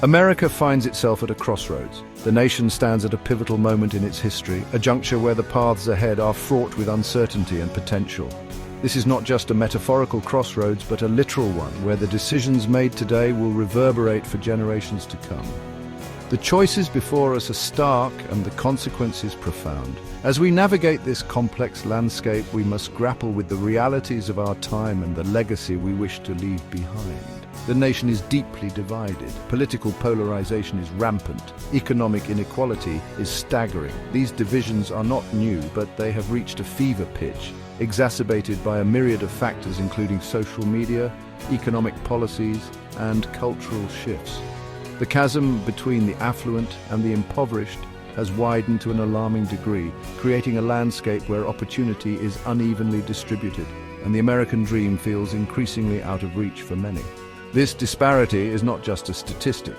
America finds itself at a crossroads. The nation stands at a pivotal moment in its history, a juncture where the paths ahead are fraught with uncertainty and potential. This is not just a metaphorical crossroads, but a literal one, where the decisions made today will reverberate for generations to come. The choices before us are stark and the consequences profound. As we navigate this complex landscape, we must grapple with the realities of our time and the legacy we wish to leave behind. The nation is deeply divided. Political polarization is rampant. Economic inequality is staggering. These divisions are not new, but they have reached a fever pitch, exacerbated by a myriad of factors including social media, economic policies, and cultural shifts. The chasm between the affluent and the impoverished has widened to an alarming degree, creating a landscape where opportunity is unevenly distributed, and the American dream feels increasingly out of reach for many. This disparity is not just a statistic.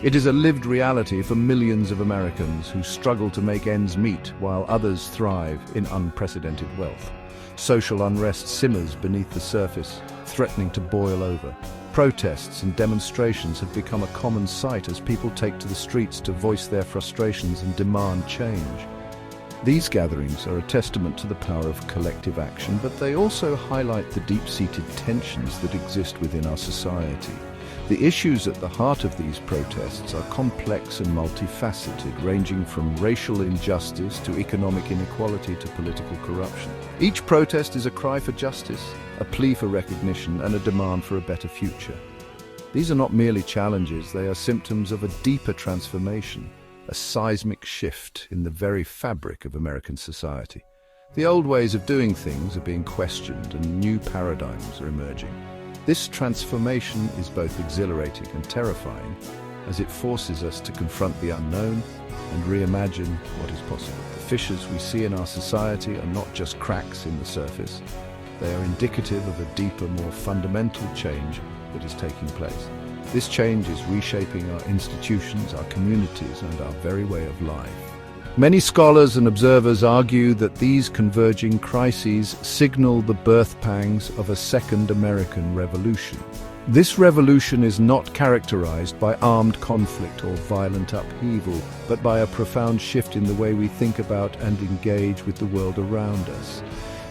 It is a lived reality for millions of Americans who struggle to make ends meet while others thrive in unprecedented wealth. Social unrest simmers beneath the surface, threatening to boil over. Protests and demonstrations have become a common sight as people take to the streets to voice their frustrations and demand change. These gatherings are a testament to the power of collective action, but they also highlight the deep-seated tensions that exist within our society. The issues at the heart of these protests are complex and multifaceted, ranging from racial injustice to economic inequality to political corruption. Each protest is a cry for justice, a plea for recognition, and a demand for a better future. These are not merely challenges, they are symptoms of a deeper transformation, a seismic shift in the very fabric of American society. The old ways of doing things are being questioned and new paradigms are emerging. This transformation is both exhilarating and terrifying, as it forces us to confront the unknown and reimagine what is possible. The fissures we see in our society are not just cracks in the surface. They are indicative of a deeper, more fundamental change that is taking place. This change is reshaping our institutions, our communities, and our very way of life. Many scholars and observers argue that these converging crises signal the birth pangs of a second American Revolution. This revolution is not characterized by armed conflict or violent upheaval, but by a profound shift in the way we think about and engage with the world around us.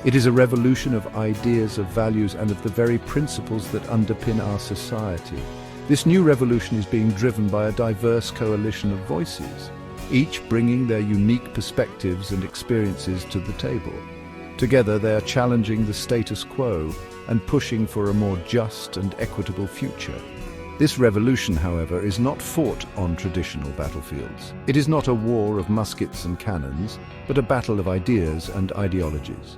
It is a revolution of ideas, of values, and of the very principles that underpin our society. This new revolution is being driven by a diverse coalition of voices, each bringing their unique perspectives and experiences to the table. Together, they are challenging the status quo and pushing for a more just and equitable future. This revolution, however, is not fought on traditional battlefields. It is not a war of muskets and cannons, but a battle of ideas and ideologies.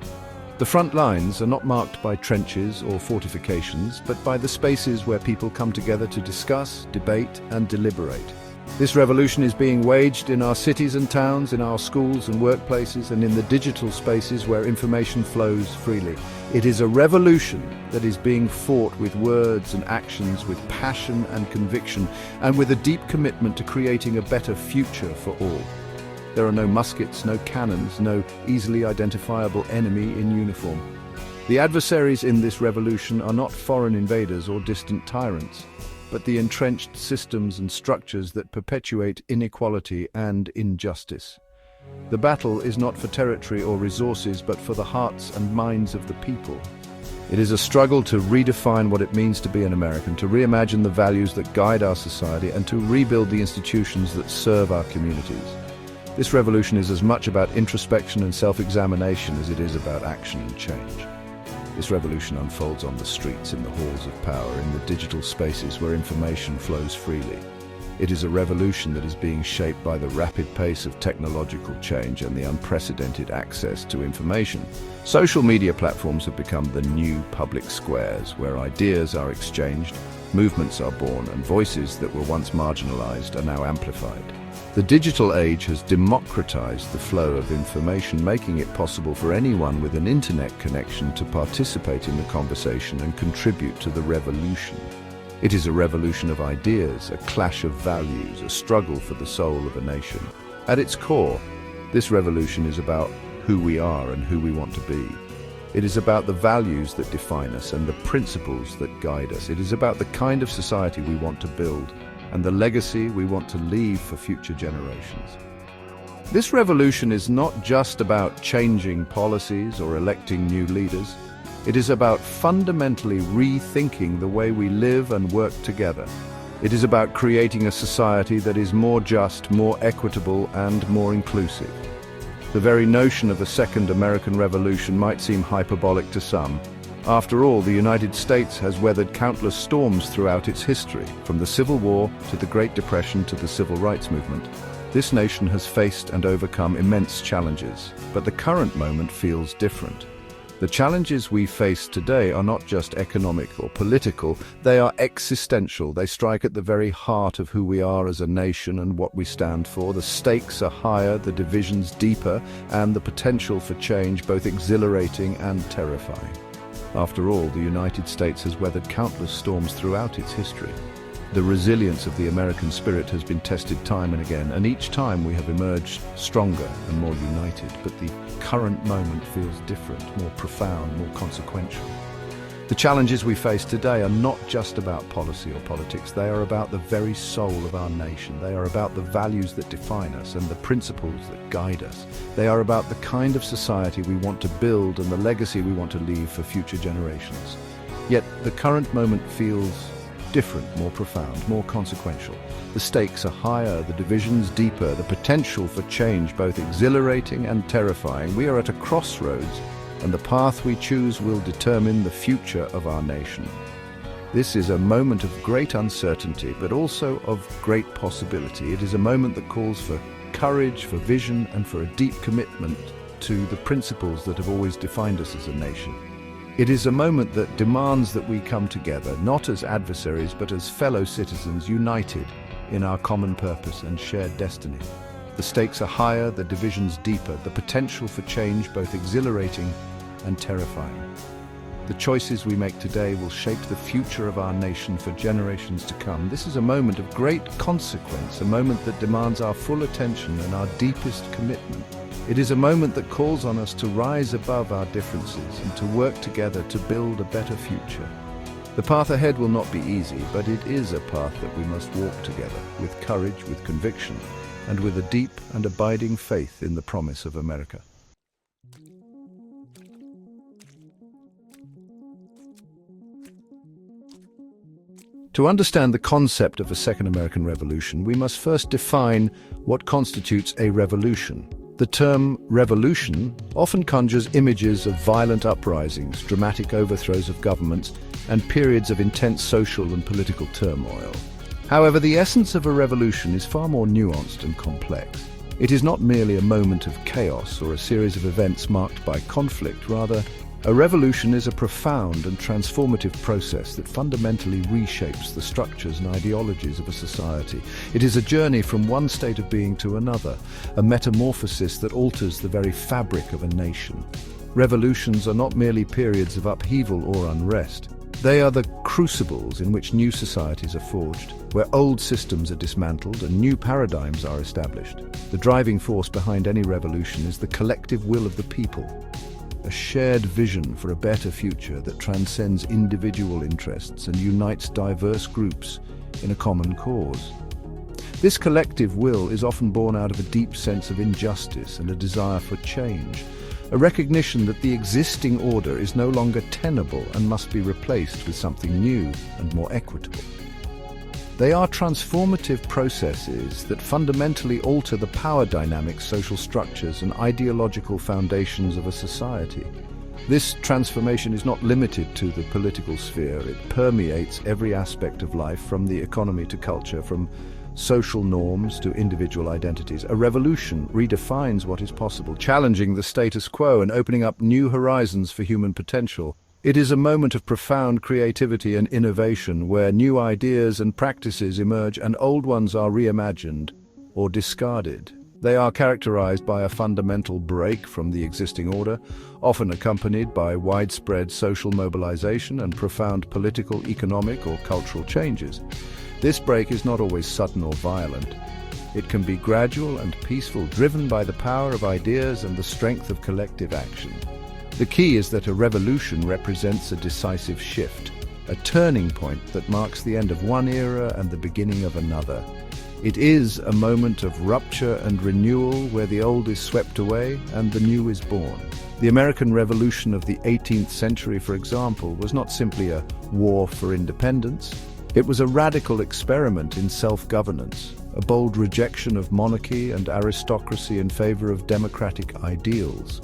The front lines are not marked by trenches or fortifications, but by the spaces where people come together to discuss, debate, and deliberate. This revolution is being waged in our cities and towns, in our schools and workplaces, and in the digital spaces where information flows freely. It is a revolution that is being fought with words and actions, with passion and conviction, and with a deep commitment to creating a better future for all. There are no muskets, no cannons, no easily identifiable enemy in uniform. The adversaries in this revolution are not foreign invaders or distant tyrants, but the entrenched systems and structures that perpetuate inequality and injustice. The battle is not for territory or resources, but for the hearts and minds of the people. It is a struggle to redefine what it means to be an American, to reimagine the values that guide our society, and to rebuild the institutions that serve our communities. This revolution is as much about introspection and self-examination as it is about action and change. This revolution unfolds on the streets, in the halls of power, in the digital spaces where information flows freely. It is a revolution that is being shaped by the rapid pace of technological change and the unprecedented access to information. Social media platforms have become the new public squares where ideas are exchanged, movements are born, and voices that were once marginalized are now amplified. The digital age has democratized the flow of information, making it possible for anyone with an internet connection to participate in the conversation and contribute to the revolution. It is a revolution of ideas, a clash of values, a struggle for the soul of a nation. At its core, this revolution is about who we are and who we want to be. It is about the values that define us and the principles that guide us. It is about the kind of society we want to build and the legacy we want to leave for future generations. This revolution is not just about changing policies or electing new leaders. It is about fundamentally rethinking the way we live and work together. It is about creating a society that is more just, more equitable, and more inclusive. The very notion of a second American Revolution might seem hyperbolic to some. After all, the United States has weathered countless storms throughout its history, from the Civil War to the Great Depression to the Civil Rights Movement. This nation has faced and overcome immense challenges, but the current moment feels different. The challenges we face today are not just economic or political, they are existential. They strike at the very heart of who we are as a nation and what we stand for. The stakes are higher, the divisions deeper, and the potential for change both exhilarating and terrifying. After all, the United States has weathered countless storms throughout its history. The resilience of the American spirit has been tested time and again, and each time we have emerged stronger and more united. But the current moment feels different, more profound, more consequential. The challenges we face today are not just about policy or politics. They are about the very soul of our nation. They are about the values that define us and the principles that guide us. They are about the kind of society we want to build and the legacy we want to leave for future generations. Yet the current moment feels different, more profound, more consequential. The stakes are higher, the divisions deeper, the potential for change both exhilarating and terrifying. We are at a crossroads, and the path we choose will determine the future of our nation. This is a moment of great uncertainty, but also of great possibility. It is a moment that calls for courage, for vision, and for a deep commitment to the principles that have always defined us as a nation. It is a moment that demands that we come together, not as adversaries, but as fellow citizens united in our common purpose and shared destiny. The stakes are higher, the divisions deeper, the potential for change both exhilarating and terrifying. The choices we make today will shape the future of our nation for generations to come. This is a moment of great consequence, a moment that demands our full attention and our deepest commitment. It is a moment that calls on us to rise above our differences and to work together to build a better future. The path ahead will not be easy, but it is a path that we must walk together, with courage, with conviction, and with a deep and abiding faith in the promise of America. To understand the concept of a second American Revolution, we must first define what constitutes a revolution. The term revolution often conjures images of violent uprisings, dramatic overthrows of governments, and periods of intense social and political turmoil. However, the essence of a revolution is far more nuanced and complex. It is not merely a moment of chaos or a series of events marked by conflict. Rather, a revolution is a profound and transformative process that fundamentally reshapes the structures and ideologies of a society. It is a journey from one state of being to another, a metamorphosis that alters the very fabric of a nation. Revolutions are not merely periods of upheaval or unrest. They are the crucibles in which new societies are forged, where old systems are dismantled and new paradigms are established. The driving force behind any revolution is the collective will of the people, a shared vision for a better future that transcends individual interests and unites diverse groups in a common cause. This collective will is often born out of a deep sense of injustice and a desire for change, a recognition that the existing order is no longer tenable and must be replaced with something new and more equitable. They are transformative processes that fundamentally alter the power dynamics, social structures, and ideological foundations of a society. This transformation is not limited to the political sphere. It permeates every aspect of life, from the economy to culture, from social norms to individual identities. A revolution redefines what is possible, challenging the status quo and opening up new horizons for human potential. It is a moment of profound creativity and innovation, where new ideas and practices emerge and old ones are reimagined or discarded. They are characterized by a fundamental break from the existing order, often accompanied by widespread social mobilization and profound political, economic, or cultural changes. This break is not always sudden or violent. It can be gradual and peaceful, driven by the power of ideas and the strength of collective action. The key is that a revolution represents a decisive shift, a turning point that marks the end of one era and the beginning of another. It is a moment of rupture and renewal where the old is swept away and the new is born. The American Revolution of the 18th century, for example, was not simply a war for independence. It was a radical experiment in self-governance, a bold rejection of monarchy and aristocracy in favor of democratic ideals.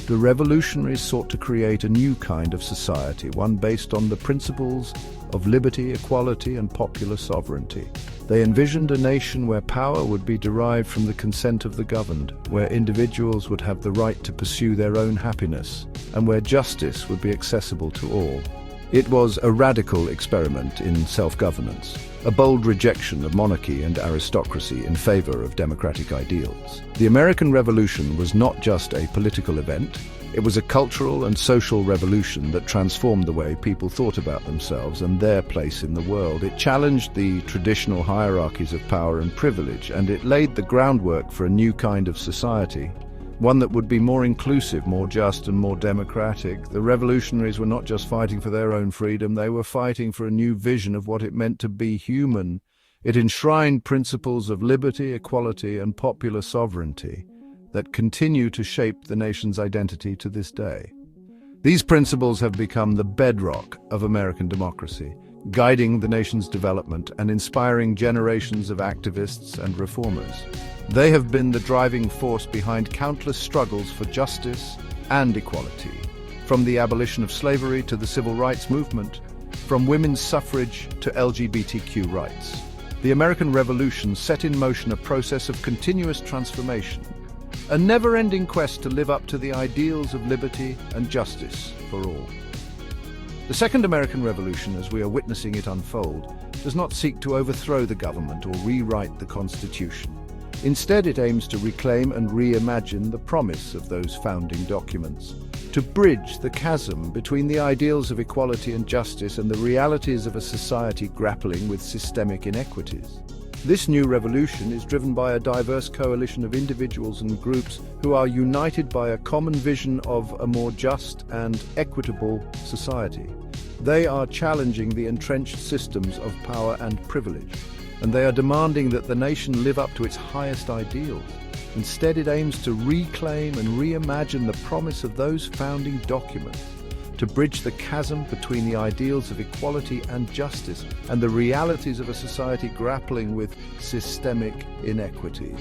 The revolutionaries sought to create a new kind of society, one based on the principles of liberty, equality, and popular sovereignty. They envisioned a nation where power would be derived from the consent of the governed, where individuals would have the right to pursue their own happiness, and where justice would be accessible to all. It was a radical experiment in self-governance, a bold rejection of monarchy and aristocracy in favor of democratic ideals. The American Revolution was not just a political event, it was a cultural and social revolution that transformed the way people thought about themselves and their place in the world. It challenged the traditional hierarchies of power and privilege, and it laid the groundwork for a new kind of society, one that would be more inclusive, more just, and more democratic. The revolutionaries were not just fighting for their own freedom, they were fighting for a new vision of what it meant to be human. It enshrined principles of liberty, equality, and popular sovereignty that continue to shape the nation's identity to this day. These principles have become the bedrock of American democracy, guiding the nation's development and inspiring generations of activists and reformers. They have been the driving force behind countless struggles for justice and equality, from the abolition of slavery to the civil rights movement, from women's suffrage to LGBTQ rights. The American Revolution set in motion a process of continuous transformation, a never-ending quest to live up to the ideals of liberty and justice for all. The Second American Revolution, as we are witnessing it unfold, does not seek to overthrow the government or rewrite the Constitution. Instead, it aims to reclaim and reimagine the promise of those founding documents, to bridge the chasm between the ideals of equality and justice and the realities of a society grappling with systemic inequities. This new revolution is driven by a diverse coalition of individuals and groups who are united by a common vision of a more just and equitable society. They are challenging the entrenched systems of power and privilege, and they are demanding that the nation live up to its highest ideals. Instead, it aims to reclaim and reimagine the promise of those founding documents, to bridge the chasm between the ideals of equality and justice and the realities of a society grappling with systemic inequities.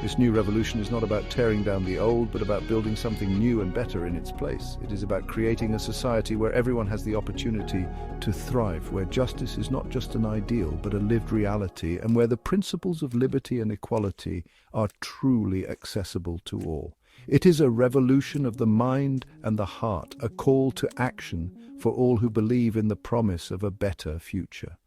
This new revolution is not about tearing down the old, but about building something new and better in its place. It is about creating a society where everyone has the opportunity to thrive, where justice is not just an ideal, but a lived reality, and where the principles of liberty and equality are truly accessible to all. It is a revolution of the mind and the heart, a call to action for all who believe in the promise of a better future.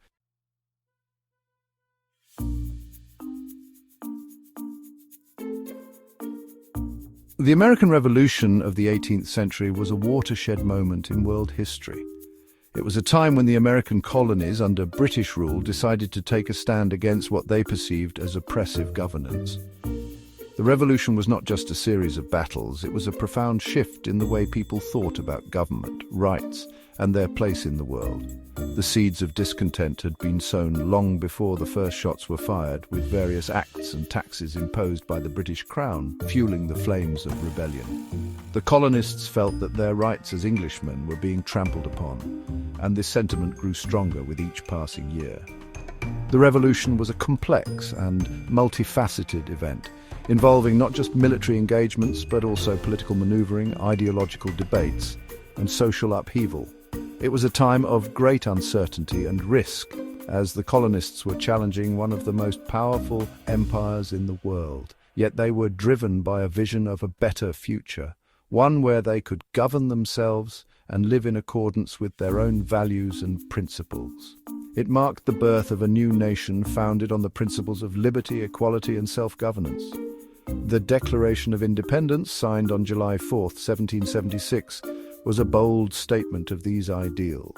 The American Revolution of the 18th century was a watershed moment in world history. It was a time when the American colonies, under British rule, decided to take a stand against what they perceived as oppressive governance. The revolution was not just a series of battles, it was a profound shift in the way people thought about government, rights, and their place in the world. The seeds of discontent had been sown long before the first shots were fired, with various acts and taxes imposed by the British Crown fueling the flames of rebellion. The colonists felt that their rights as Englishmen were being trampled upon, and this sentiment grew stronger with each passing year. The revolution was a complex and multifaceted event, involving not just military engagements, but also political maneuvering, ideological debates, and social upheaval. It was a time of great uncertainty and risk, as the colonists were challenging one of the most powerful empires in the world. Yet they were driven by a vision of a better future, one where they could govern themselves and live in accordance with their own values and principles. It marked the birth of a new nation founded on the principles of liberty, equality, and self-governance. The Declaration of Independence, signed on July 4, 1776, was a bold statement of these ideals.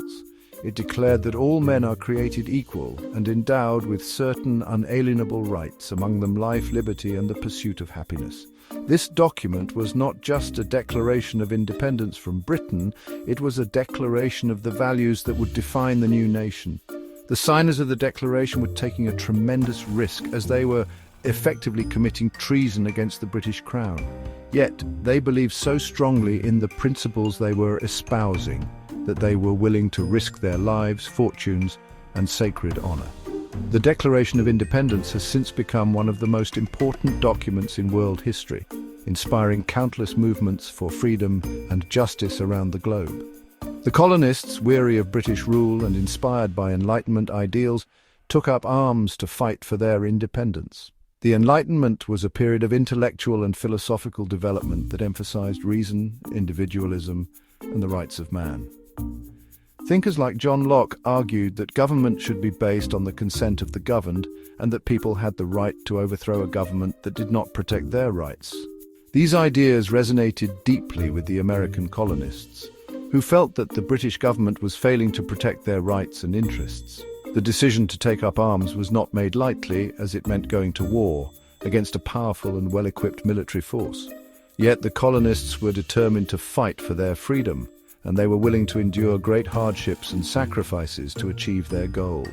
It declared that all men are created equal and endowed with certain unalienable rights, among them life, liberty, and the pursuit of happiness. This document was not just a declaration of independence from Britain, it was a declaration of the values that would define the new nation. The signers of the declaration were taking a tremendous risk as they were effectively committing treason against the British Crown. Yet, they believed so strongly in the principles they were espousing that they were willing to risk their lives, fortunes, and sacred honor. The Declaration of Independence has since become one of the most important documents in world history, inspiring countless movements for freedom and justice around the globe. The colonists, weary of British rule and inspired by Enlightenment ideals, took up arms to fight for their independence. The Enlightenment was a period of intellectual and philosophical development that emphasized reason, individualism, and the rights of man. Thinkers like John Locke argued that government should be based on the consent of the governed and that people had the right to overthrow a government that did not protect their rights. These ideas resonated deeply with the American colonists, who felt that the British government was failing to protect their rights and interests. The decision to take up arms was not made lightly, as it meant going to war against a powerful and well-equipped military force. Yet the colonists were determined to fight for their freedom, and they were willing to endure great hardships and sacrifices to achieve their goal.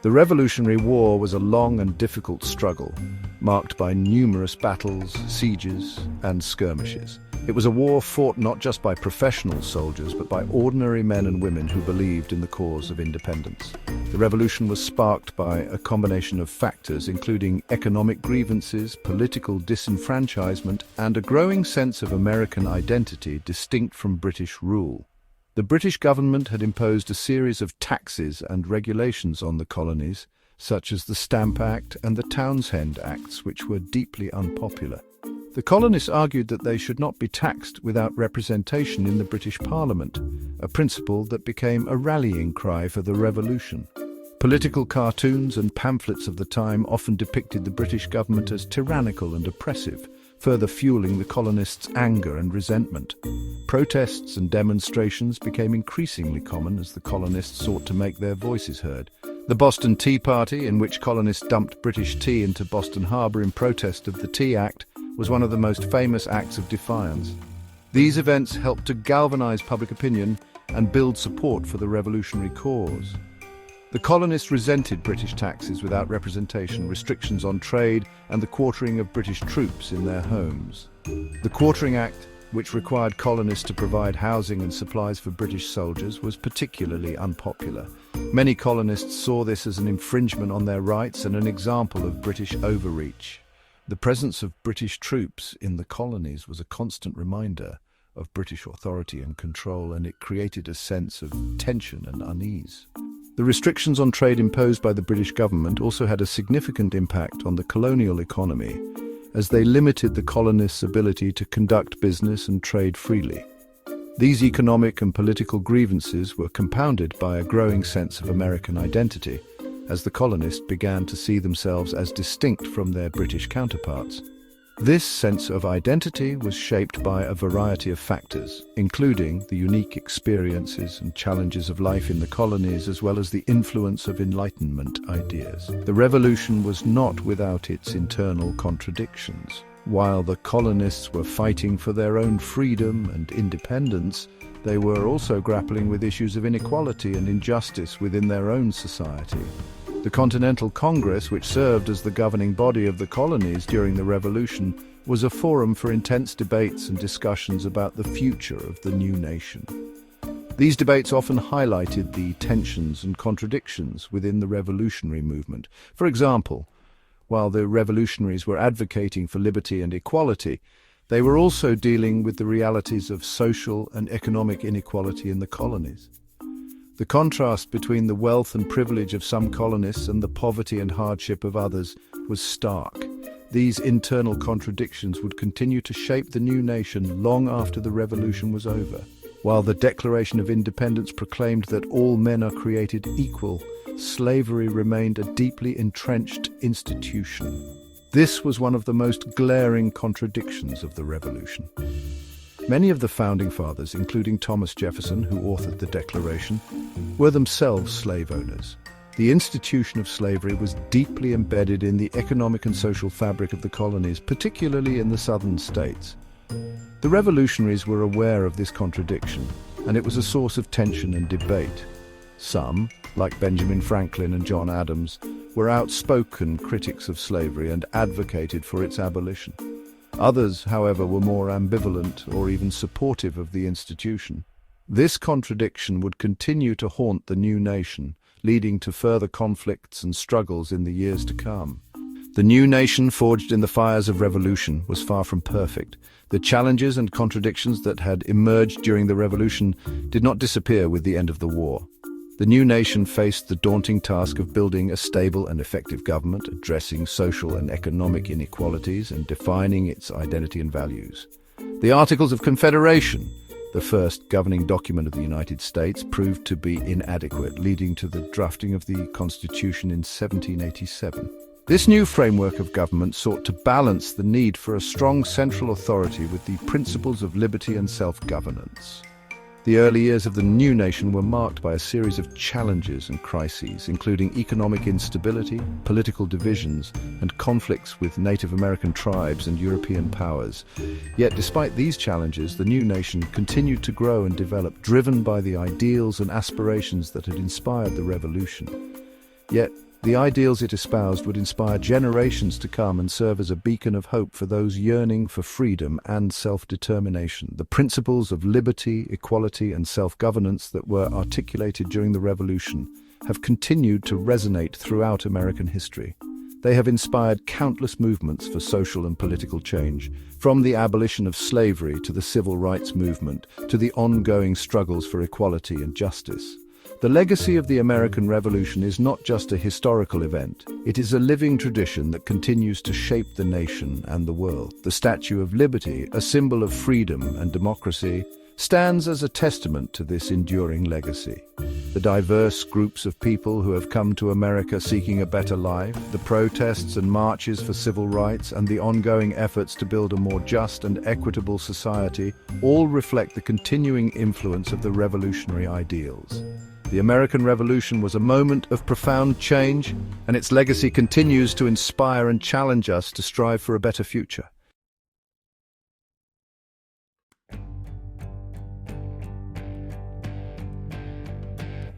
The Revolutionary War was a long and difficult struggle, marked by numerous battles, sieges, and skirmishes. It was a war fought not just by professional soldiers, but by ordinary men and women who believed in the cause of independence. The revolution was sparked by a combination of factors, including economic grievances, political disenfranchisement, and a growing sense of American identity distinct from British rule. The British government had imposed a series of taxes and regulations on the colonies, such as the Stamp Act and the Townshend Acts, which were deeply unpopular. The colonists argued that they should not be taxed without representation in the British Parliament, a principle that became a rallying cry for the revolution. Political cartoons and pamphlets of the time often depicted the British government as tyrannical and oppressive, further fueling the colonists' anger and resentment. Protests and demonstrations became increasingly common as the colonists sought to make their voices heard. The Boston Tea Party, in which colonists dumped British tea into Boston Harbor in protest of the Tea Act, was one of the most famous acts of defiance. These events helped to galvanize public opinion and build support for the revolutionary cause. The colonists resented British taxes without representation, restrictions on trade, and the quartering of British troops in their homes. The Quartering Act, which required colonists to provide housing and supplies for British soldiers, was particularly unpopular. Many colonists saw this as an infringement on their rights and an example of British overreach. The presence of British troops in the colonies was a constant reminder of British authority and control, and it created a sense of tension and unease. The restrictions on trade imposed by the British government also had a significant impact on the colonial economy, as they limited the colonists' ability to conduct business and trade freely. These economic and political grievances were compounded by a growing sense of American identity, as the colonists began to see themselves as distinct from their British counterparts. This sense of identity was shaped by a variety of factors, including the unique experiences and challenges of life in the colonies, as well as the influence of Enlightenment ideas. The revolution was not without its internal contradictions. While the colonists were fighting for their own freedom and independence, they were also grappling with issues of inequality and injustice within their own society. The Continental Congress, which served as the governing body of the colonies during the Revolution, was a forum for intense debates and discussions about the future of the new nation. These debates often highlighted the tensions and contradictions within the revolutionary movement. For example, while the revolutionaries were advocating for liberty and equality, they were also dealing with the realities of social and economic inequality in the colonies. The contrast between the wealth and privilege of some colonists and the poverty and hardship of others was stark. These internal contradictions would continue to shape the new nation long after the revolution was over. While the Declaration of Independence proclaimed that all men are created equal, slavery remained a deeply entrenched institution. This was one of the most glaring contradictions of the revolution. Many of the founding fathers, including Thomas Jefferson, who authored the Declaration, were themselves slave owners. The institution of slavery was deeply embedded in the economic and social fabric of the colonies, particularly in the southern states. The revolutionaries were aware of this contradiction, and it was a source of tension and debate. Some, like Benjamin Franklin and John Adams, were outspoken critics of slavery and advocated for its abolition. Others, however, were more ambivalent or even supportive of the institution. This contradiction would continue to haunt the new nation, leading to further conflicts and struggles in the years to come. The new nation, forged in the fires of revolution, was far from perfect. The challenges and contradictions that had emerged during the revolution did not disappear with the end of the war. The new nation faced the daunting task of building a stable and effective government, addressing social and economic inequalities, and defining its identity and values. The Articles of Confederation, the first governing document of the United States, proved to be inadequate, leading to the drafting of the Constitution in 1787. This new framework of government sought to balance the need for a strong central authority with the principles of liberty and self-governance. The early years of the new nation were marked by a series of challenges and crises, including economic instability, political divisions, and conflicts with Native American tribes and European powers. Yet, despite these challenges, the new nation continued to grow and develop, driven by the ideals and aspirations that had inspired the revolution. Yet, the ideals it espoused would inspire generations to come and serve as a beacon of hope for those yearning for freedom and self-determination. The principles of liberty, equality, and self-governance that were articulated during the Revolution have continued to resonate throughout American history. They have inspired countless movements for social and political change, from the abolition of slavery to the civil rights movement to the ongoing struggles for equality and justice. The legacy of the American Revolution is not just a historical event. It is a living tradition that continues to shape the nation and the world. The Statue of Liberty, a symbol of freedom and democracy, stands as a testament to this enduring legacy. The diverse groups of people who have come to America seeking a better life, the protests and marches for civil rights, and the ongoing efforts to build a more just and equitable society all reflect the continuing influence of the revolutionary ideals. The American Revolution was a moment of profound change, and its legacy continues to inspire and challenge us to strive for a better future.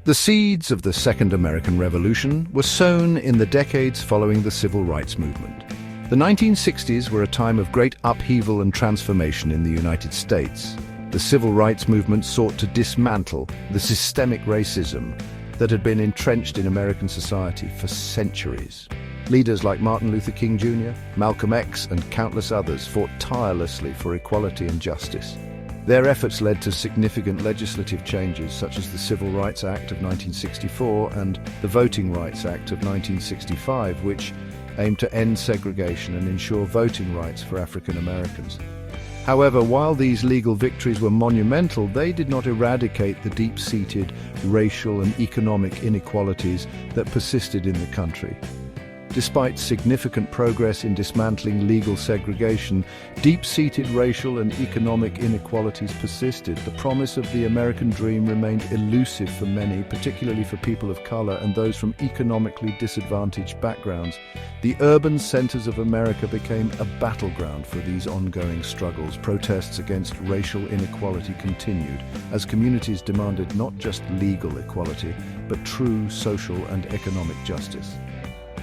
The seeds of the Second American Revolution were sown in the decades following the Civil Rights Movement. The 1960s were a time of great upheaval and transformation in the United States. The Civil Rights Movement sought to dismantle the systemic racism that had been entrenched in American society for centuries. Leaders like Martin Luther King Jr., Malcolm X, and countless others fought tirelessly for equality and justice. Their efforts led to significant legislative changes such as the Civil Rights Act of 1964 and the Voting Rights Act of 1965, which aimed to end segregation and ensure voting rights for African Americans. However, while these legal victories were monumental, they did not eradicate the deep-seated racial and economic inequalities that persisted in the country. Despite significant progress in dismantling legal segregation, deep-seated racial and economic inequalities persisted. The promise of the American dream remained elusive for many, particularly for people of color and those from economically disadvantaged backgrounds. The urban centers of America became a battleground for these ongoing struggles. Protests against racial inequality continued as communities demanded not just legal equality, but true social and economic justice.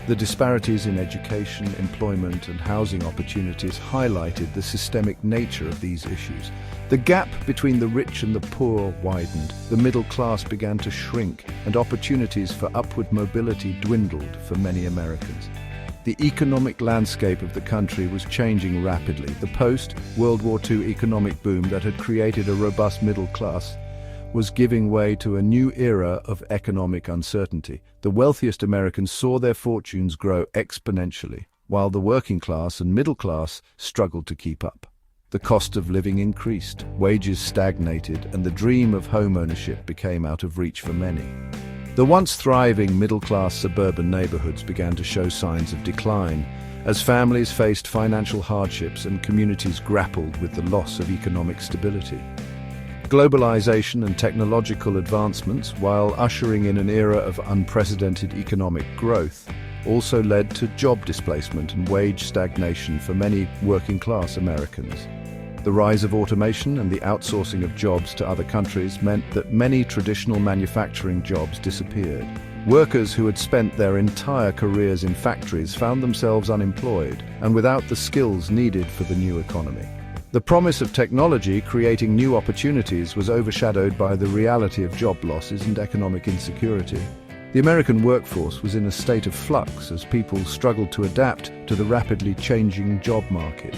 The disparities in education, employment, and housing opportunities highlighted the systemic nature of these issues. The gap between the rich and the poor widened, the middle class began to shrink, and opportunities for upward mobility dwindled for many Americans. The economic landscape of the country was changing rapidly. The post-World War II economic boom that had created a robust middle class was giving way to a new era of economic uncertainty. The wealthiest Americans saw their fortunes grow exponentially, while the working class and middle class struggled to keep up. The cost of living increased, wages stagnated, and the dream of home ownership became out of reach for many. The once thriving middle-class suburban neighborhoods began to show signs of decline, as families faced financial hardships and communities grappled with the loss of economic stability. Globalization and technological advancements, while ushering in an era of unprecedented economic growth, also led to job displacement and wage stagnation for many working-class Americans. The rise of automation and the outsourcing of jobs to other countries meant that many traditional manufacturing jobs disappeared. Workers who had spent their entire careers in factories found themselves unemployed and without the skills needed for the new economy. The promise of technology creating new opportunities was overshadowed by the reality of job losses and economic insecurity. The American workforce was in a state of flux as people struggled to adapt to the rapidly changing job market.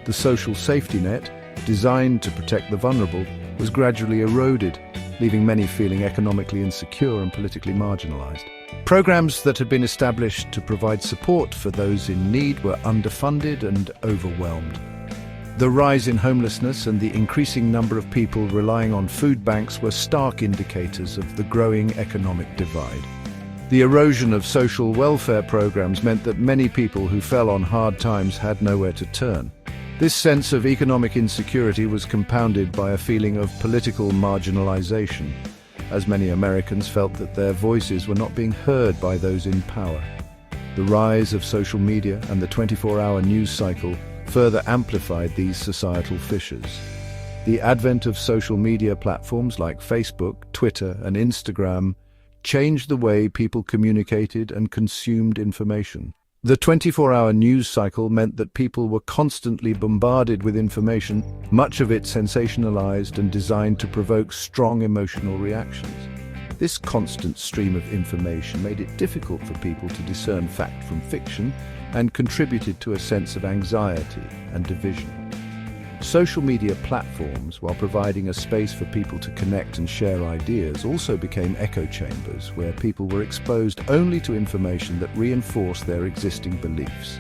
The social safety net, designed to protect the vulnerable, was gradually eroded, leaving many feeling economically insecure and politically marginalized. Programs that had been established to provide support for those in need were underfunded and overwhelmed. The rise in homelessness and the increasing number of people relying on food banks were stark indicators of the growing economic divide. The erosion of social welfare programs meant that many people who fell on hard times had nowhere to turn. This sense of economic insecurity was compounded by a feeling of political marginalization, as many Americans felt that their voices were not being heard by those in power. The rise of social media and the 24-hour news cycle further amplified these societal fissures. The advent of social media platforms like Facebook, Twitter, and Instagram changed the way people communicated and consumed information. The 24-hour news cycle meant that people were constantly bombarded with information, much of it sensationalized and designed to provoke strong emotional reactions. This constant stream of information made it difficult for people to discern fact from fiction and contributed to a sense of anxiety and division. Social media platforms, while providing a space for people to connect and share ideas, also became echo chambers where people were exposed only to information that reinforced their existing beliefs.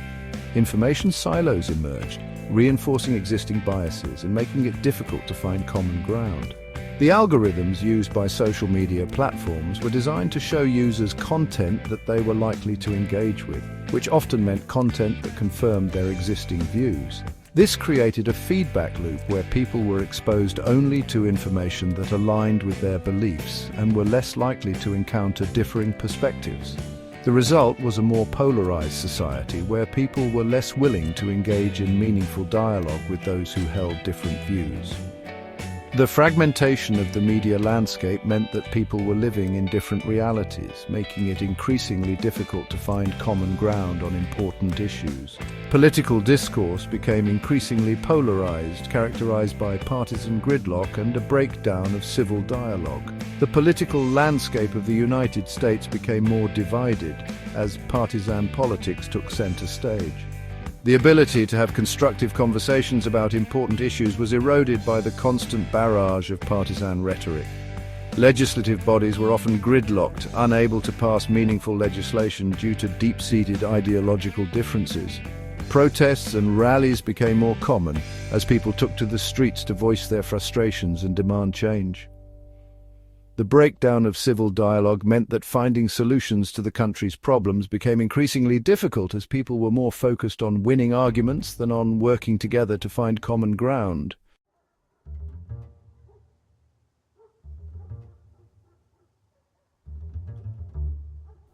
Information silos emerged, reinforcing existing biases and making it difficult to find common ground. The algorithms used by social media platforms were designed to show users content that they were likely to engage with, which often meant content that confirmed their existing views. This created a feedback loop where people were exposed only to information that aligned with their beliefs and were less likely to encounter differing perspectives. The result was a more polarized society where people were less willing to engage in meaningful dialogue with those who held different views. The fragmentation of the media landscape meant that people were living in different realities, making it increasingly difficult to find common ground on important issues. Political discourse became increasingly polarized, characterized by partisan gridlock and a breakdown of civil dialogue. The political landscape of the United States became more divided as partisan politics took center stage. The ability to have constructive conversations about important issues was eroded by the constant barrage of partisan rhetoric. Legislative bodies were often gridlocked, unable to pass meaningful legislation due to deep-seated ideological differences. Protests and rallies became more common as people took to the streets to voice their frustrations and demand change. The breakdown of civil dialogue meant that finding solutions to the country's problems became increasingly difficult as people were more focused on winning arguments than on working together to find common ground.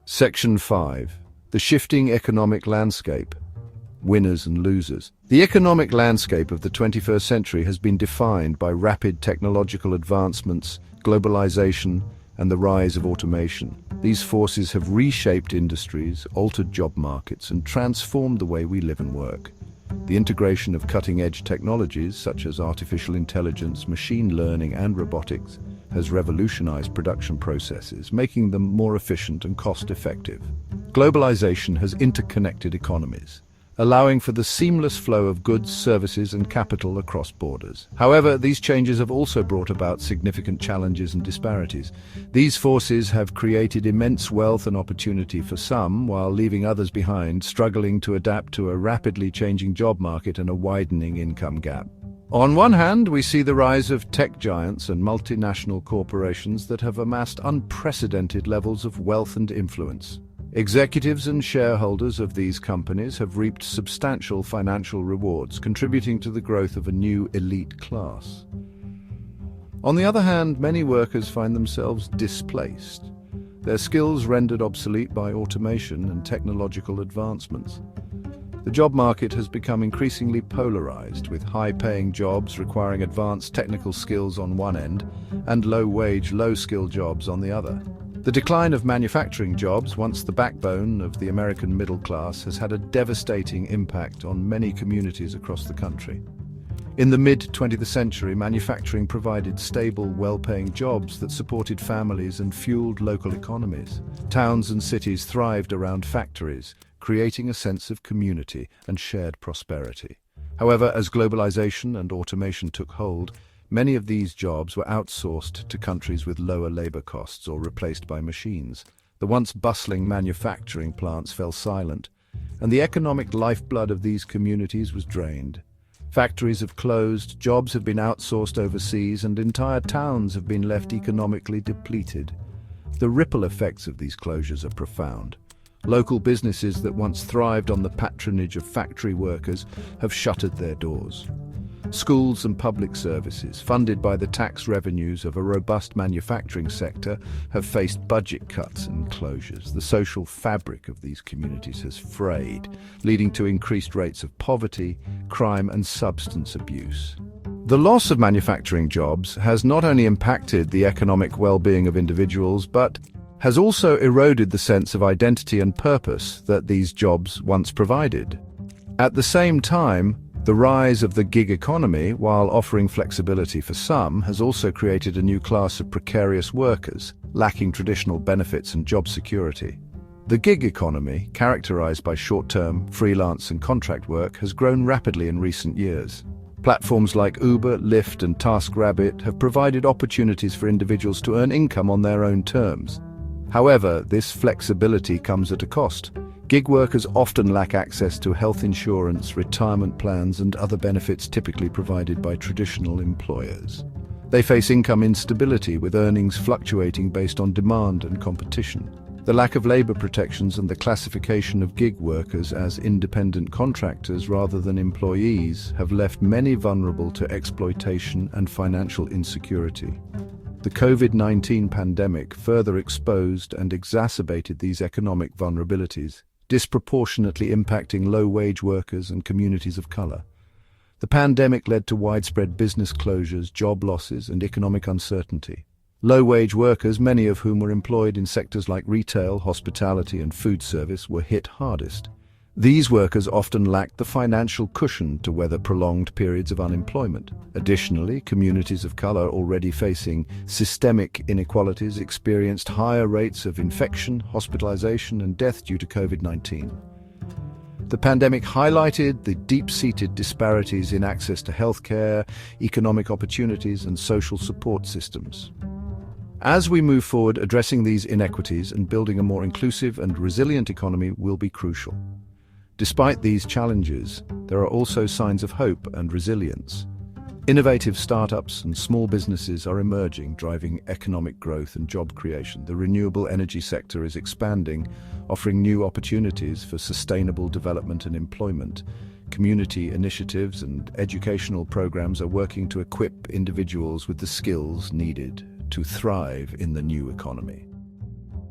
Section 5. The shifting economic landscape. Winners and losers. The economic landscape of the 21st century has been defined by rapid technological advancements, globalization, and the rise of automation. These forces have reshaped industries, altered job markets, and transformed the way we live and work. The integration of cutting-edge technologies such as artificial intelligence, machine learning, and robotics has revolutionized production processes, making them more efficient and cost-effective. Globalization has interconnected economies, allowing for the seamless flow of goods, services, and capital across borders. However, these changes have also brought about significant challenges and disparities. These forces have created immense wealth and opportunity for some, while leaving others behind, struggling to adapt to a rapidly changing job market and a widening income gap. On one hand, we see the rise of tech giants and multinational corporations that have amassed unprecedented levels of wealth and influence. Executives and shareholders of these companies have reaped substantial financial rewards, contributing to the growth of a new elite class. On the other hand, many workers find themselves displaced, their skills rendered obsolete by automation and technological advancements. The job market has become increasingly polarized, with high-paying jobs requiring advanced technical skills on one end and low-wage, low-skill jobs on the other. The decline of manufacturing jobs, once the backbone of the American middle class, has had a devastating impact on many communities across the country. In the mid-20th century, manufacturing provided stable, well-paying jobs that supported families and fueled local economies. Towns and cities thrived around factories, creating a sense of community and shared prosperity. However, as globalization and automation took hold, many of these jobs were outsourced to countries with lower labor costs or replaced by machines. The once bustling manufacturing plants fell silent, and the economic lifeblood of these communities was drained. Factories have closed, jobs have been outsourced overseas, and entire towns have been left economically depleted. The ripple effects of these closures are profound. Local businesses that once thrived on the patronage of factory workers have shuttered their doors. Schools and public services, funded by the tax revenues of a robust manufacturing sector, have faced budget cuts and closures. The social fabric of these communities has frayed, leading to increased rates of poverty, crime, and substance abuse. The loss of manufacturing jobs has not only impacted the economic well-being of individuals, but has also eroded the sense of identity and purpose that these jobs once provided. At the same time, the rise of the gig economy, while offering flexibility for some, has also created a new class of precarious workers, lacking traditional benefits and job security. The gig economy, characterized by short-term, freelance and contract work, has grown rapidly in recent years. Platforms like Uber, Lyft and TaskRabbit have provided opportunities for individuals to earn income on their own terms. However, this flexibility comes at a cost. Gig workers often lack access to health insurance, retirement plans, and other benefits typically provided by traditional employers. They face income instability, with earnings fluctuating based on demand and competition. The lack of labor protections and the classification of gig workers as independent contractors rather than employees have left many vulnerable to exploitation and financial insecurity. The COVID-19 pandemic further exposed and exacerbated these economic vulnerabilities, disproportionately impacting low-wage workers and communities of color. The pandemic led to widespread business closures, job losses, and economic uncertainty. Low-wage workers, many of whom were employed in sectors like retail, hospitality, and food service, were hit hardest. These workers often lacked the financial cushion to weather prolonged periods of unemployment. Additionally, communities of color already facing systemic inequalities experienced higher rates of infection, hospitalization, and death due to COVID-19. The pandemic highlighted the deep-seated disparities in access to healthcare, economic opportunities, and social support systems. As we move forward, addressing these inequities and building a more inclusive and resilient economy will be crucial. Despite these challenges, there are also signs of hope and resilience. Innovative startups and small businesses are emerging, driving economic growth and job creation. The renewable energy sector is expanding, offering new opportunities for sustainable development and employment. Community initiatives and educational programs are working to equip individuals with the skills needed to thrive in the new economy.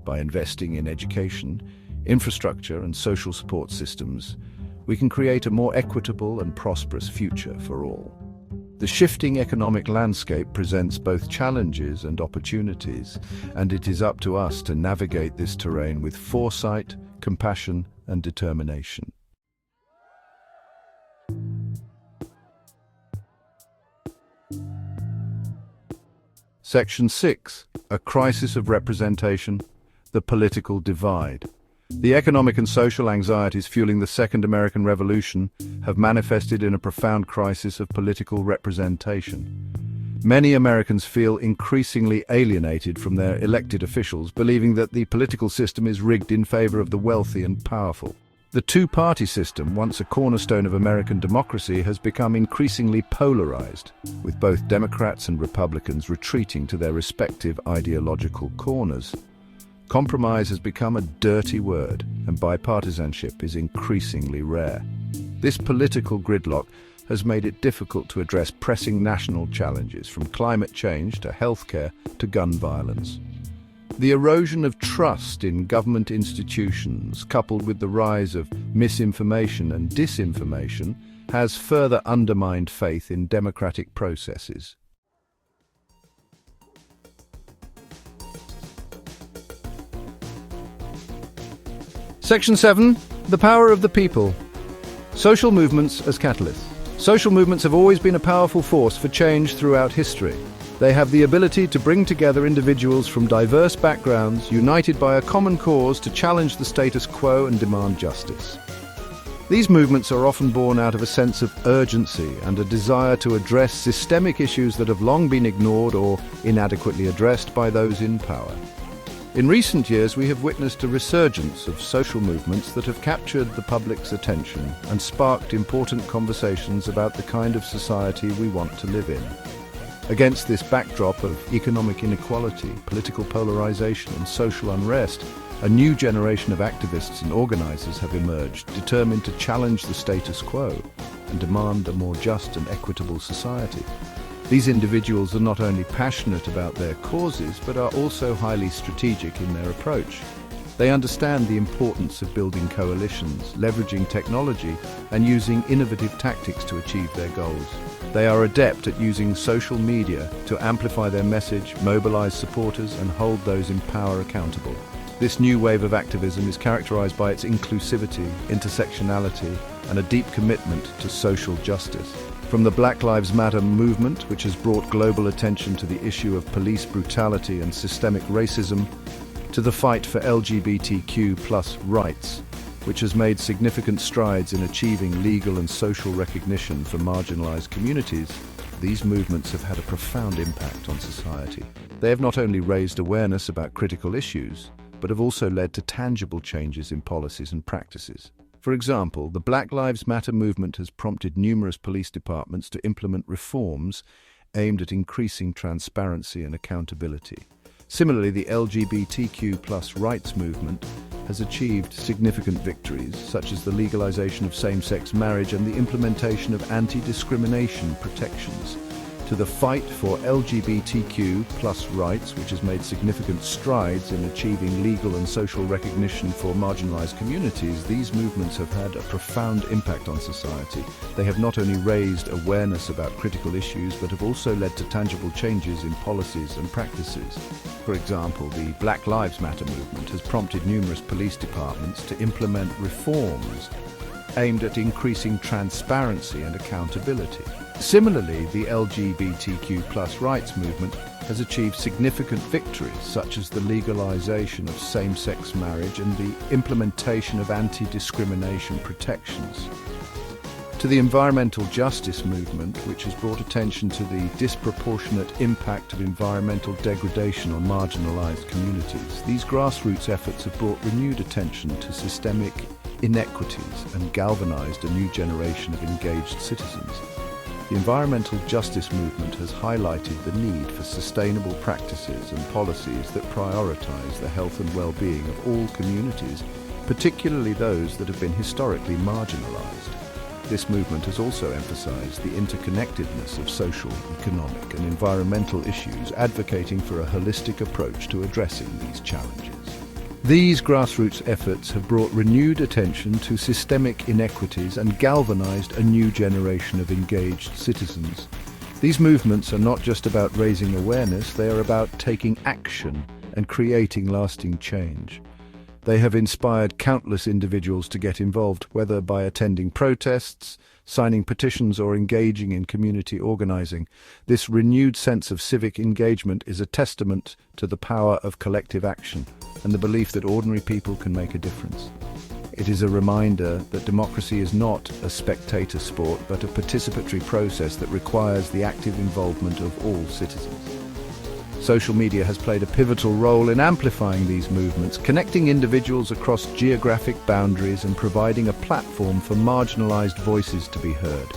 By investing in education, infrastructure, and social support systems, we can create a more equitable and prosperous future for all. The shifting economic landscape presents both challenges and opportunities, and it is up to us to navigate this terrain with foresight, compassion, and determination. Section 6. A crisis of representation, the political divide. The economic and social anxieties fueling the Second American Revolution have manifested in a profound crisis of political representation. Many Americans feel increasingly alienated from their elected officials, believing that the political system is rigged in favor of the wealthy and powerful. The two-party system, once a cornerstone of American democracy, has become increasingly polarized, with both Democrats and Republicans retreating to their respective ideological corners. Compromise has become a dirty word, and bipartisanship is increasingly rare. This political gridlock has made it difficult to address pressing national challenges, from climate change to healthcare to gun violence. The erosion of trust in government institutions, coupled with the rise of misinformation and disinformation, has further undermined faith in democratic processes. Section 7. The power of the people. Social movements as catalysts. Social movements have always been a powerful force for change throughout history. They have the ability to bring together individuals from diverse backgrounds, united by a common cause to challenge the status quo and demand justice. These movements are often born out of a sense of urgency and a desire to address systemic issues that have long been ignored or inadequately addressed by those in power. In recent years, we have witnessed a resurgence of social movements that have captured the public's attention and sparked important conversations about the kind of society we want to live in. Against this backdrop of economic inequality, political polarization, and social unrest, a new generation of activists and organizers have emerged, determined to challenge the status quo and demand a more just and equitable society. These individuals are not only passionate about their causes, but are also highly strategic in their approach. They understand the importance of building coalitions, leveraging technology, and using innovative tactics to achieve their goals. They are adept at using social media to amplify their message, mobilize supporters, and hold those in power accountable. This new wave of activism is characterized by its inclusivity, intersectionality, and a deep commitment to social justice. From the Black Lives Matter movement, which has brought global attention to the issue of police brutality and systemic racism, to the fight for LGBTQ+ rights, which has made significant strides in achieving legal and social recognition for marginalized communities, these movements have had a profound impact on society. They have not only raised awareness about critical issues, but have also led to tangible changes in policies and practices. For example, the Black Lives Matter movement has prompted numerous police departments to implement reforms aimed at increasing transparency and accountability. Similarly, the LGBTQ+ rights movement has achieved significant victories, such as the legalization of same-sex marriage and the implementation of anti-discrimination protections. To the fight for LGBTQ+ rights, which has made significant strides in achieving legal and social recognition for marginalized communities, these movements have had a profound impact on society. They have not only raised awareness about critical issues, but have also led to tangible changes in policies and practices. For example, the Black Lives Matter movement has prompted numerous police departments to implement reforms aimed at increasing transparency and accountability. Similarly, the LGBTQ+ rights movement has achieved significant victories, such as the legalization of same-sex marriage and the implementation of anti-discrimination protections. To the environmental justice movement, which has brought attention to the disproportionate impact of environmental degradation on marginalized communities, these grassroots efforts have brought renewed attention to systemic inequities and galvanized a new generation of engaged citizens. The environmental justice movement has highlighted the need for sustainable practices and policies that prioritize the health and well-being of all communities, particularly those that have been historically marginalized. This movement has also emphasized the interconnectedness of social, economic, and environmental issues, advocating for a holistic approach to addressing these challenges. These grassroots efforts have brought renewed attention to systemic inequities and galvanized a new generation of engaged citizens. These movements are not just about raising awareness, they are about taking action and creating lasting change. They have inspired countless individuals to get involved, whether by attending protests, signing petitions, or engaging in community organizing. This renewed sense of civic engagement is a testament to the power of collective action and the belief that ordinary people can make a difference. It is a reminder that democracy is not a spectator sport, but a participatory process that requires the active involvement of all citizens. Social media has played a pivotal role in amplifying these movements, connecting individuals across geographic boundaries and providing a platform for marginalized voices to be heard.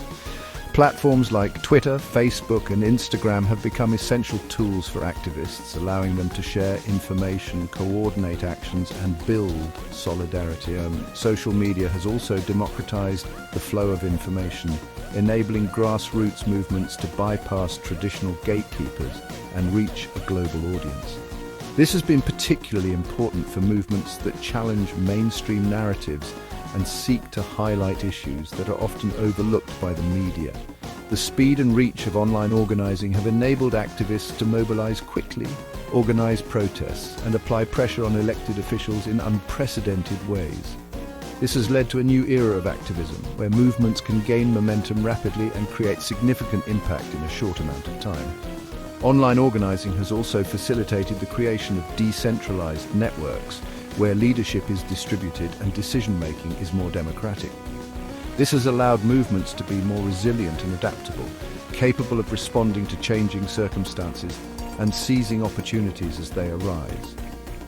Platforms like Twitter, Facebook, and Instagram have become essential tools for activists, allowing them to share information, coordinate actions, and build solidarity. Social media has also democratized the flow of information, enabling grassroots movements to bypass traditional gatekeepers and reach a global audience. This has been particularly important for movements that challenge mainstream narratives and seek to highlight issues that are often overlooked by the media. The speed and reach of online organizing have enabled activists to mobilize quickly, organize protests, and apply pressure on elected officials in unprecedented ways. This has led to a new era of activism, where movements can gain momentum rapidly and create significant impact in a short amount of time. Online organizing has also facilitated the creation of decentralized networks, where leadership is distributed and decision-making is more democratic. This has allowed movements to be more resilient and adaptable, capable of responding to changing circumstances and seizing opportunities as they arise.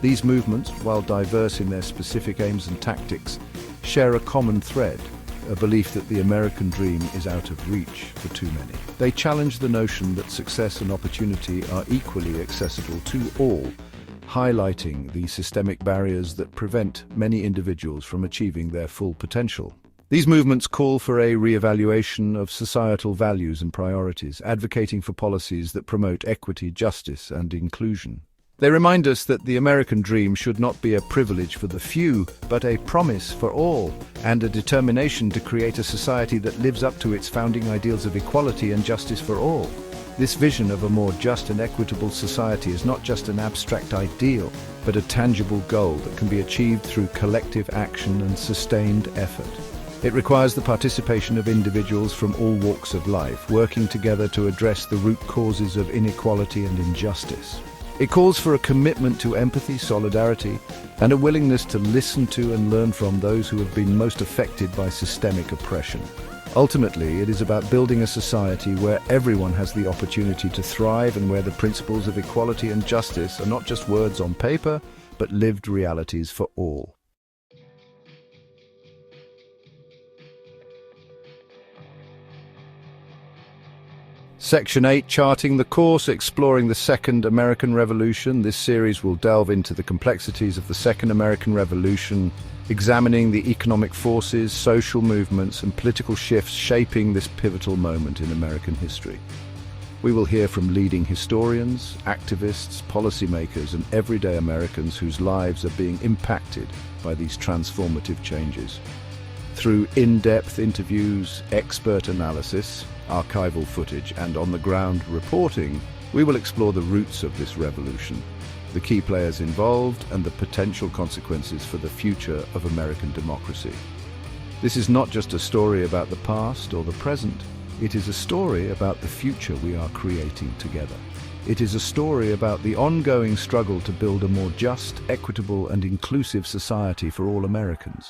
These movements, while diverse in their specific aims and tactics, share a common thread, a belief that the American dream is out of reach for too many. They challenge the notion that success and opportunity are equally accessible to all, highlighting the systemic barriers that prevent many individuals from achieving their full potential. These movements call for a re-evaluation of societal values and priorities, advocating for policies that promote equity, justice, and inclusion. They remind us that the American dream should not be a privilege for the few, but a promise for all, and a determination to create a society that lives up to its founding ideals of equality and justice for all. This vision of a more just and equitable society is not just an abstract ideal, but a tangible goal that can be achieved through collective action and sustained effort. It requires the participation of individuals from all walks of life, working together to address the root causes of inequality and injustice. It calls for a commitment to empathy, solidarity, and a willingness to listen to and learn from those who have been most affected by systemic oppression. Ultimately, it is about building a society where everyone has the opportunity to thrive and where the principles of equality and justice are not just words on paper, but lived realities for all. Section 8, Charting the Course, Exploring the Second American Revolution. This series will delve into the complexities of the Second American Revolution, examining the economic forces, social movements, and political shifts shaping this pivotal moment in American history. We will hear from leading historians, activists, policymakers, and everyday Americans whose lives are being impacted by these transformative changes. Through in-depth interviews, expert analysis, archival footage, and on-the-ground reporting, we will explore the roots of this revolution, the key players involved, and the potential consequences for the future of American democracy. This is not just a story about the past or the present. It is a story about the future we are creating together. It is a story about the ongoing struggle to build a more just, equitable, and inclusive society for all Americans.